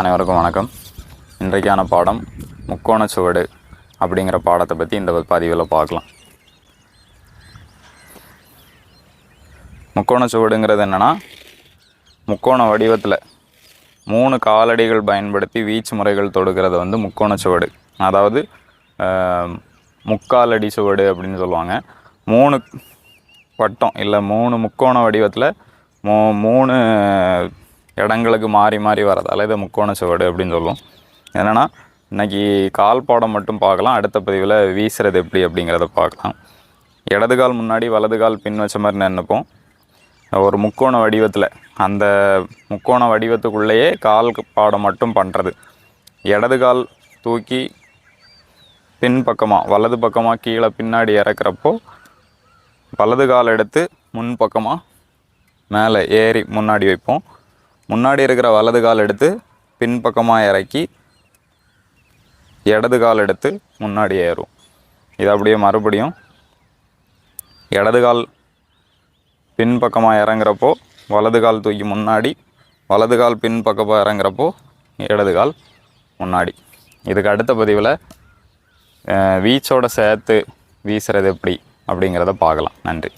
அனைவருக்கும் வணக்கம். இன்றைக்கான பாடம் முக்கோண சுவடு அப்படிங்கிற பாடத்தை பற்றி இந்த பதிவில் பார்க்கலாம். முக்கோண சுவடுங்கிறது என்னென்னா, முக்கோண வடிவத்தில் 3 காலடிகள் பயன்படுத்தி வீச்சு முறைகள் தொடுக்கிறது முக்கோண சுவடு. அதாவது முக்காலடி சுவடு அப்படின்னு சொல்லுவாங்க. 3 வட்டம் இல்லை 3 முக்கோண வடிவத்தில் 3 இடங்களுக்கு மாறி மாறி வரதால் இதை முக்கோண சுவடு அப்படின்னு சொல்லுவோம். என்னென்னா, இன்றைக்கி கால் பாடம் மட்டும் பார்க்கலாம். அடுத்த பதிவில் வீசுறது எப்படி அப்படிங்கிறத பார்க்கலாம். இடது கால் முன்னாடி வலது கால் பின் வச்ச மாதிரி நினைப்போம். ஒரு முக்கோண வடிவத்தில் அந்த முக்கோண வடிவத்துக்குள்ளேயே கால் பாடம் மட்டும் பண்ணுறது. இடது கால் தூக்கி பின் பக்கமாக வலது பக்கமாக கீழே பின்னாடி இறக்குறப்போ வலது கால் எடுத்து முன் பக்கமாக மேலே ஏறி முன்னாடி வைப்போம். முன்னாடி இருக்கிற வலது கால் எடுத்து பின் பக்கமாக இறக்கி இடது கால் எடுத்து முன்னாடி ஏறும். இது அப்படியே மறுபடியும் இடது கால் பின் பக்கமாக இறங்குறப்போ வலது கால் தூக்கி முன்னாடி, வலது கால் பின் பக்கமாக இறங்குறப்போ இடது கால் முன்னாடி. இதுக்கு அடுத்த பதிவில் வீச்சோட சேர்த்து வீசுறது எப்படி அப்படிங்கிறத பார்க்கலாம். நன்றி.